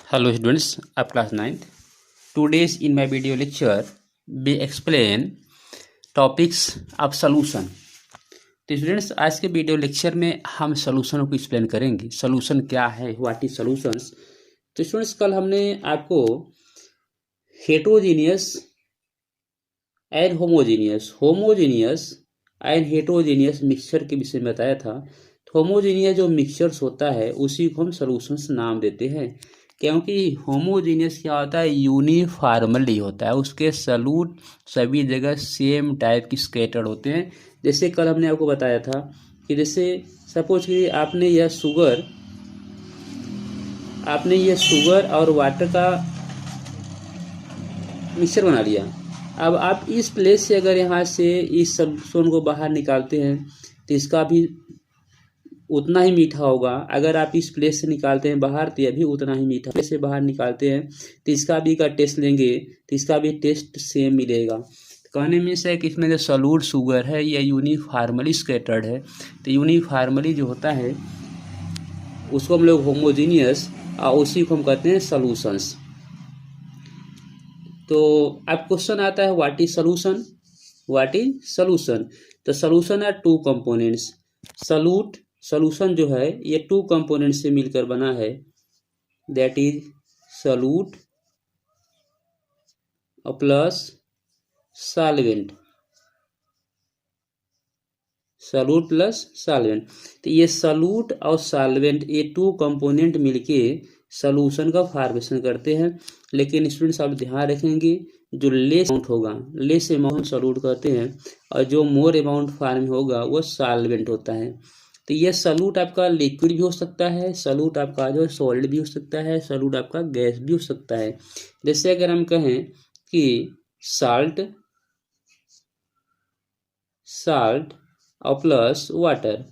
Hello students of class 9th. Today's in my video lecture we explain topics of solution. तो students आज के video lecture में हम solution को explain करेंगे। सॉल्यूशन क्या है, व्हाट इज सॉल्यूशंस। तो स्टूडेंट्स कल हमने आपको heterogeneous and homogeneous and heterogeneous mixture के विषय में बताया था। तो होमोजेनियस जो मिक्सचर्स होता है उसी को हम सॉल्यूशंस नाम देते हैं, क्योंकि होमोजीनियस क्या होता है, यूनिफॉर्मली होता है, उसके सॉल्यूट सभी जगह सेम टाइप की स्कैटर्ड होते हैं। जैसे कल हमने आपको बताया था कि जैसे सपोज कि आपने यह शुगर और वाटर का मिक्सचर बना लिया। अब आप इस प्लेस से अगर यहाँ से इस सॉल्यूशन को बाहर निकालते हैं तो इसका भी उतना ही मीठा होगा। अगर आप इस प्लेस से निकालते हैं बाहर तो यह भी उतना ही मीठा। प्लेस से बाहर निकालते हैं तो इसका भी का टेस्ट लेंगे तो इसका भी टेस्ट सेम मिलेगा। कहने में से कि इसमें जो सॉल्यूट शुगर है यह यूनिफॉर्मली स्कैटर्ड है। तो यूनिफॉर्मली जो होता है उसको हम लोग होमोजीनियस और उसी को हम कहते हैं सॉल्यूशंस। तो अब क्वेश्चन आता है व्हाट इज सॉल्यूशन। तो solution are two components. Solution जो है ये टू कंपोनेंट से मिलकर बना है, that is solute plus solvent. तो ये सॉल्यूट और सॉल्वेंट ये टू कंपोनेंट मिलके सॉल्यूशन का फॉर्मेशन करते हैं। लेकिन स्टूडेंट्स आप ध्यान रखेंगे जो लेस अमाउंट होगा, लेस अमाउंट सॉल्यूट करते हैं, और जो मोर अमाउंट फॉर्म होगा वो सॉल्वेंट होता है। तो ये सॉल्यूट आपका लिक्विड भी हो सकता है, सॉल्यूट आपका जो सॉलिड भी हो सकता है, सॉल्यूट आपका गैस भी हो सकता है। जैसे अगर हम कहें कि साल्ट और प्लस वाटर,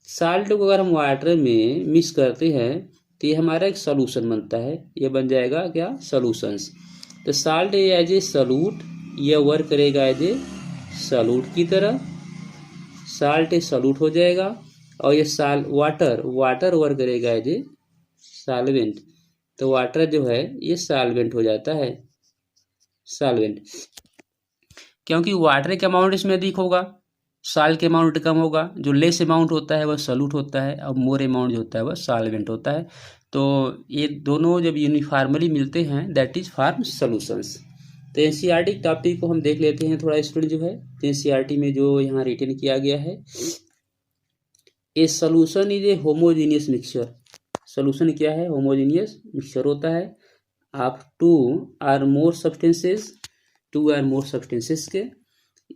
साल्ट को अगर हम वाटर में मिक्स करते हैं तो ये हमारा एक सॉल्यूशन बनता है, ये बन जाएगा क्या, सॉल्यूशंस। तो साल्ट एज ए सॉल्यूट ये वर्क करेगा एज ए सॉल्यूट की तरह, साल्ट ए सॉल्यूट हो जाएगा, और ये वाटर वर्क करेगा एज ए सॉल्वेंट। तो वाटर जो है ये सॉल्वेंट हो जाता है, सॉल्वेंट, क्योंकि वाटर के अमाउंट इसमें अधिक होगा, साल्ट के अमाउंट कम होगा। जो लेस अमाउंट होता है वह सॉल्यूट होता है, और मोर अमाउंट जो होता है वह सॉल्वेंट होता है। तो ये दोनों जब यूनिफॉर्मली मिलते हैं दैट इज फॉर्म सॉल्यूशंस। तो एनसीईआरटी टॉपिक को हम देख लेते हैं थोड़ा स्टूडेंट जो है। तो एनसीईआरटी में जो यहाँ रिटन किया गया है, a solution is a homogeneous mixture. Solution क्या है, होमोजीनियस मिक्सचर होता है of two or more substances के।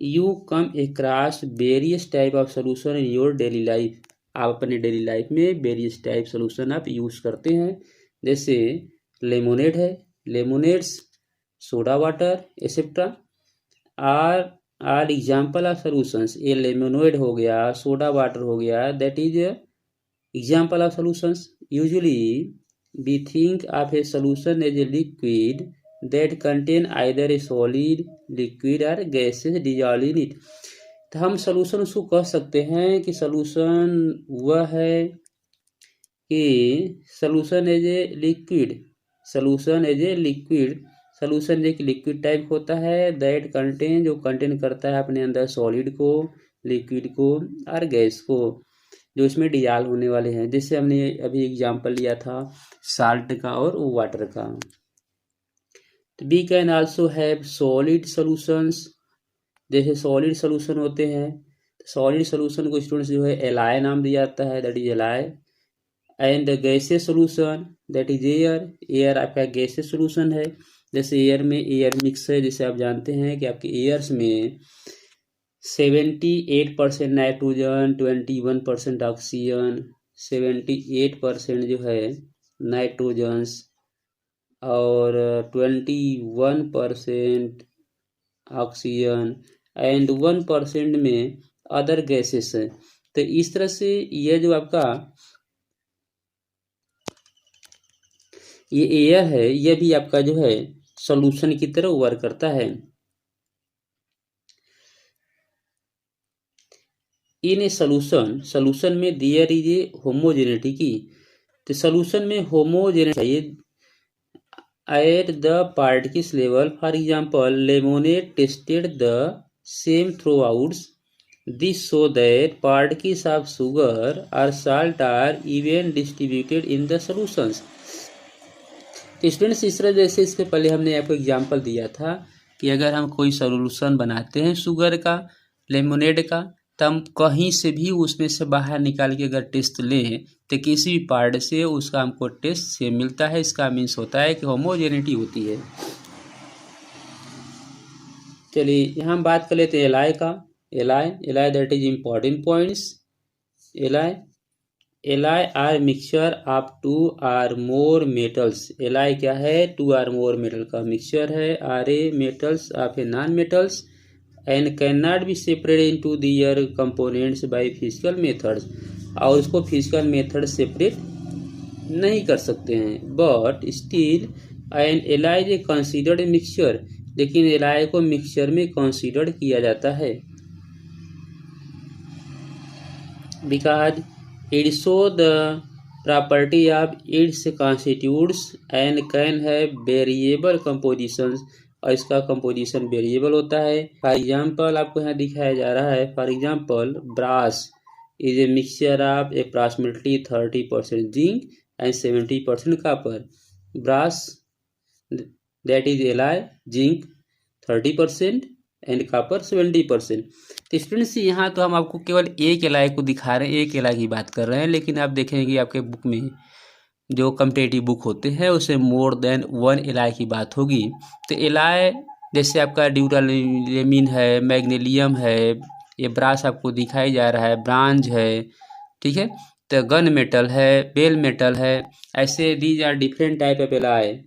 You come across various type of solution in your daily life. आप अपने डेली लाइफ में वेरियस टाइप सोल्यूशन आप यूज करते हैं। जैसे लेमोनेड है, lemonades, soda water etcetera are example of solutions. ये लेमोनेड हो गया, सोडा वाटर हो गया, that is example of solutions. Usually we think of a solution as a liquid that contain either a solid, liquid or gases dissolved in it। तो हम solution उसको कह सकते हैं कि सॉल्यूशन वह है कि solution as a liquid, solution एक लिक्विड टाइप होता है, दैट कंटेन जो कंटेन करता है अपने अंदर सॉलिड को, लिक्विड को और गैस को जो इसमें डिजॉल्व होने वाले हैं। जैसे हमने अभी एग्जांपल लिया था साल्ट का और वाटर का। We can also have solid solutions। जैसे सॉलिड सॉल्यूशन होते हैं, सॉलिड सॉल्यूशन को स्टूडेंट्स जो है एलाई नाम दिया जाता है, that is ally. And gases solution that is air आपका गैसेस सॉल्यूशन है। जैसे एयर में एयर मिक्स है, जैसे आप जानते हैं कि आपके एयर्स में 78% नाइट्रोजन, 21% ऑक्सीजन, 78% जो है नाइट्रोजन्स और 21% ऑक्सीजन एंड 1% में अदर गैसेस है। तो इस तरह से ये जो आपका ये एयर है ये भी आपका जो है सॉल्यूशन की तरह वर्क करता है। इन ए सॉल्यूशन में देयर इज ए होमोजेनिटी की। तो सॉल्यूशन में होमोजेनिटी चाहिए, at the particles level. For example, lemonade tested the same throughout. This show that particles of sugar or salt are even distributed in the solutions. तो students इस तरह जैसे इसके पहले हमने आपको एग्जांपल दिया था कि अगर हम कोई सॉल्यूशन बनाते हैं शुगर का, लेमोनेड का, तो हम कहीं से भी उसमें से बाहर निकाल के अगर टेस्ट लें तो किसी भी पार्ट से उसका हमको टेस्ट सेम मिलता है। इसका मीन्स होता है कि होमोजेनिटी होती है। चलिए यहाँ हम बात कर लेते हैं एलाई का। Alloy that is important points. Alloy are mixture of two or more metals. Alloy क्या है? टू आर मोर मेटल का मिक्सचर है। Are a metals of a non metals and can not be separate into their components by physical methods. और उसको physical method separate नहीं कर सकते हैं। But still an alloy is a considered mixture, लेकिन alloy को mixture में considered किया जाता है। Because it show the property of its constituents and can have variable compositions, और इसका कंपोजिशन वेरिएबल होता है। फॉर एग्जाम्पल आपको यहाँ दिखाया जा रहा है, for example brass is a mixture of approximately 30% zinc and 70% copper. Brass that is alloy, zinc 30% and copper 70%। तो स्टूडेंट्स यहाँ तो हम आपको केवल एक एलाई को दिखा रहे हैं, एक एलाई की बात कर रहे हैं, लेकिन आप देखेंगे आपके बुक में जो कम्पिटेटिव बुक होते हैं उसमें मोर देन वन एलाई की बात होगी। तो एलाई जैसे आपका ड्यूरालेमिन है, मैग्नीशियम है, ये ब्रास आपको दिखाई जा रहा है, ब्रांज है, ठीक है, तो गन मेटल है, बेल मेटल है, ऐसे these are different type of alloy.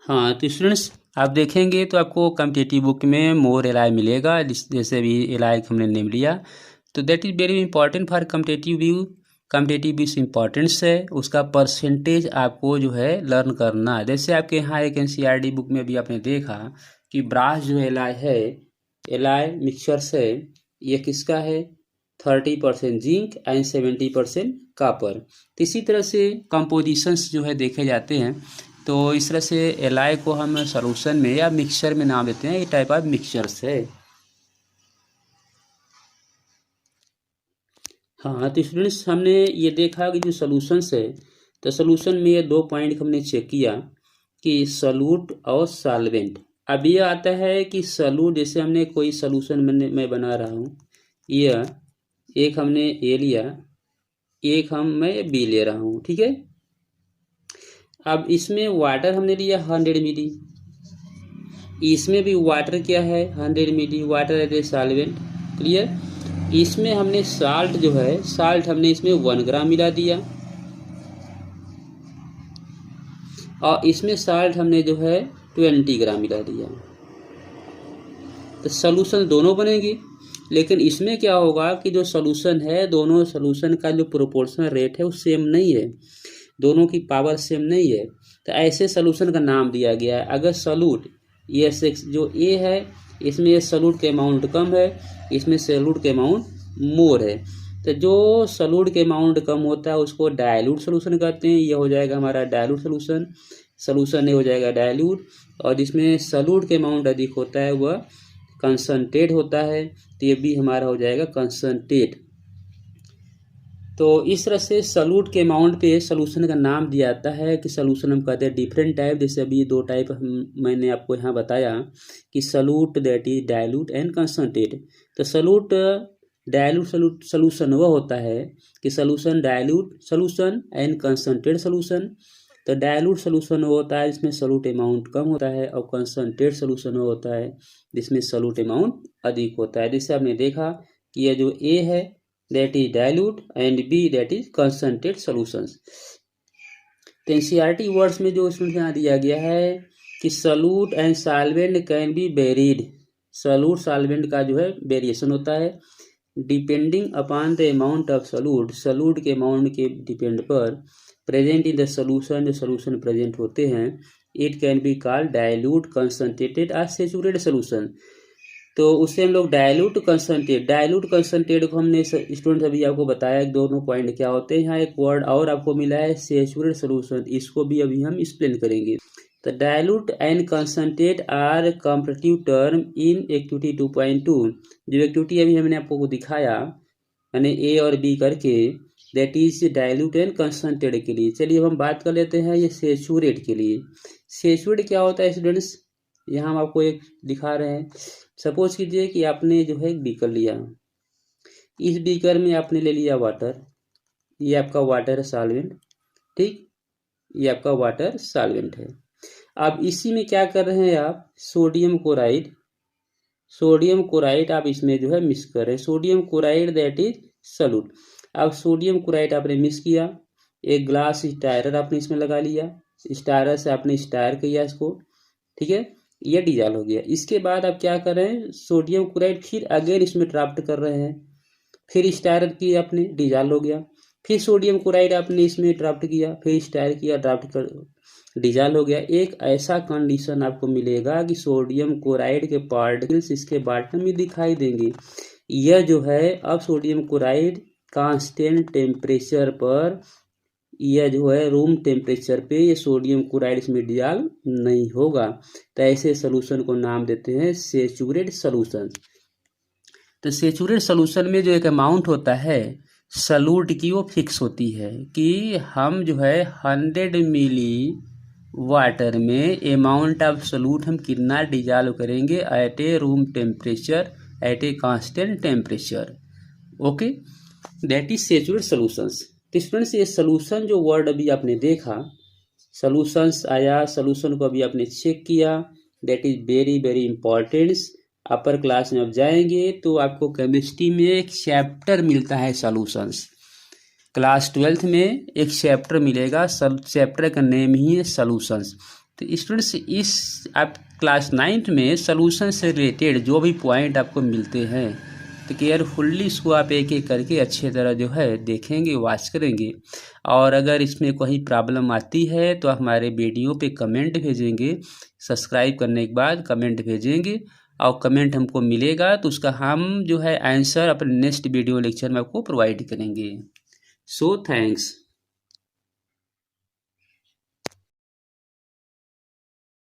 हाँ तो स्टूडेंट्स आप देखेंगे तो आपको कम्पिटेटिव बुक में मोर एलाई मिलेगा, जैसे भी एलाई हमने नेम लिया। तो that is very important for competitive view. Competitive view importance है, उसका परसेंटेज आपको जो है लर्न करना। जैसे आपके यहाँ एक एनसीईआरटी बुक में भी आपने देखा कि ब्रास जो एलाई है, एलाई मिक्सचर्स है, ये किसका है? 30% जिंक एंड 70% कॉपर। तो इसी तरह से कंपोजिशंस जो है देखे जाते हैं। तो इस तरह से एलाई को हम सॉल्यूशन में या मिक्सचर में नाम देते हैं, ये टाइप ऑफ मिक्सचर्स है। हाँ तो स्टूडेंट्स हमने ये देखा कि जो सॉल्यूशंस है, तो सॉल्यूशन में ये दो पॉइंट हमने चेक किया कि सॉल्यूट और सॉल्वेंट। अब ये आता है कि सॉल्यूट, जैसे हमने कोई सॉल्यूशन मैं बना रहा हूँ, यह एक हमने ए लिया, एक मैं बी ले रहा हूँ, ठीक है। अब इसमें वाटर हमने लिया 100 मिली, इसमें भी वाटर क्या है 100 मिली, water as a solvent, clear. इसमें हमने साल्ट जो है, साल्ट हमने इसमें 1 ग्राम मिला दिया, और इसमें साल्ट हमने जो है 20 ग्राम मिला दिया। तो सॉल्यूशन दोनों बनेंगे, लेकिन इसमें क्या होगा कि जो सॉल्यूशन है, दोनों सॉल्यूशन का जो प्रोपोर्शनल रेट है वो सेम नहीं है, दोनों की पावर सेम नहीं है। तो ऐसे सॉल्यूशन का नाम दिया गया है। अगर सॉल्यूट ये जो ए है, इसमें ये सॉल्यूट के अमाउंट कम है, इसमें सॉल्यूट के अमाउंट मोर है, तो जो सॉल्यूट के अमाउंट कम होता है उसको डायल्यूट सॉल्यूशन कहते हैं। ये हो जाएगा हमारा डायल्यूट सॉल्यूशन, सॉल्यूशन ये हो जाएगा डायल्यूट। और जिसमें सॉल्यूट के अमाउंट अधिक होता है वह कंसंट्रेट होता है, तो ये भी हमारा हो जाएगा कंसंट्रेट। तो इस तरह से सॉल्यूट के अमाउंट पे सॉल्यूशन का नाम दिया जाता है कि सॉल्यूशन हम कहते हैं डिफरेंट टाइप। जैसे अभी दो टाइप मैंने आपको यहाँ बताया कि solute that is dilute and concentrate. तो सॉल्यूट डायल्यूट सॉल्यूशन वह होता है कि solution dilute solution and concentrate solution. तो डायल्यूट सॉल्यूशन वो होता है जिसमें सॉल्यूट अमाउंट कम होता है, और कंसंट्रेट सॉल्यूशन वो होता है जिसमें सॉल्यूट अमाउंट अधिक होता है। जैसे आपने देखा कि यह जो ए है that is dilute and B that is concentrate solutions। तो एनसीईआरटी वर्ड्स में जो इसमें यहाँ दिया गया है कि solute and solvent can be varied. Solute solvent का जो है वेरिएशन होता है depending upon the amount of solute, solute के अमाउंट के डिपेंड पर प्रेजेंट इन द सॉल्यूशन, जो सॉल्यूशन प्रेजेंट होते हैं। It can be called dilute, concentrated और सैचुरेटेड सॉल्यूशन। तो उससे हम लोग डाइल्यूट कंसंट्रेट को हमने स्टूडेंट अभी आपको बताया दोनों पॉइंट क्या होते हैं। यहाँ एक वर्ड और आपको मिला है सैचुरेटेड सॉल्यूशन, इसको भी अभी हम एक्सप्लेन करेंगे। तो dilute and concentrate are comparative term in activity 2.2। जो एक्टिविटी अभी हमने आपको दिखाया यानी ए और बी करके, that is dilute and concentrate के लिए। चलिए अब हम बात कर लेते हैं ये सैचुरेट के लिए। सैचुरेट क्या होता है स्टूडेंट्स, यहाँ हम आपको एक दिखा रहे हैं। सपोज कीजिए कि आपने जो है एक बीकर लिया, इस बीकर में आपने ले लिया वाटर, ये आपका वाटर सॉल्वेंट, ठीक, ये आपका वाटर सॉल्वेंट है। अब इसी में क्या कर रहे हैं आप, सोडियम क्लोराइड आप इसमें जो है मिक्स कर रहे हैं। Sodium chloride that is solute. अब सोडियम क्लोराइड आपने मिक्स किया, एक ग्लास स्टायरर आपने इसमें लगा लिया, स्टायरर से आपने स्टायर किया इसको, ठीक है, ये डिजॉल्व हो गया। इसके बाद आप क्या कर रहे हैं, सोडियम क्लोराइड फिर अगेन इसमें ड्राफ्ट कर रहे हैं, फिर स्टायर किया आपने, डिजॉल्व हो गया, फिर सोडियम क्लोराइड आपने इसमें ड्राफ्ट किया, फिर स्टायर किया, ड्राफ्ट कर डिजॉल्व हो गया। एक ऐसा कंडीशन आपको मिलेगा कि सोडियम क्लोराइड के पार्टिकल्स इसके बॉटम में दिखाई देंगे। यह जो है अब सोडियम क्लोराइड कांस्टेंट टेम्परेचर पर, यह जो है रूम टेम्परेचर पे ये सोडियम क्लोराइड इसमें डिजॉल्व नहीं होगा। तो ऐसे सोल्यूशन को नाम देते हैं सैचुरेटेड सोल्यूशन। तो सैचुरेटेड सोल्यूशन में जो एक अमाउंट होता है सॉल्यूट की, वो फिक्स होती है कि हम जो है 100 मिली वाटर में अमाउंट ऑफ सॉल्यूट हम कितना डिजॉल्व करेंगे at a room temperature, at a constant temperature. Okay, that is saturated solutions. तो स्टूडेंट्स ये सोल्यूशन जो वर्ड अभी आपने देखा, सोल्यूशंस आया, सोल्यूशन को अभी आपने चेक किया, that is very very important. Upper class में आप जाएंगे तो आपको केमिस्ट्री में एक चैप्टर मिलता है सॉल्यूशंस, क्लास 12th में एक चैप्टर मिलेगा, चैप्टर का नेम ही है सॉल्यूशंस। तो स्टूडेंट्स इस आप क्लास 9th में सॉल्यूशन से रिलेटेड जो भी पॉइंट आपको मिलते हैं तो केयरफुल्ली इसको आप एक एक करके अच्छे तरह जो है देखेंगे, वॉच करेंगे। और अगर इसमें कोई प्रॉब्लम आती है तो हमारे वीडियो पे कमेंट भेजेंगे, सब्सक्राइब करने के बाद कमेंट भेजेंगे और कमेंट हमको मिलेगा तो उसका हम जो है आंसर अपने नेक्स्ट वीडियो लेक्चर में आपको प्रोवाइड करेंगे। So thanks.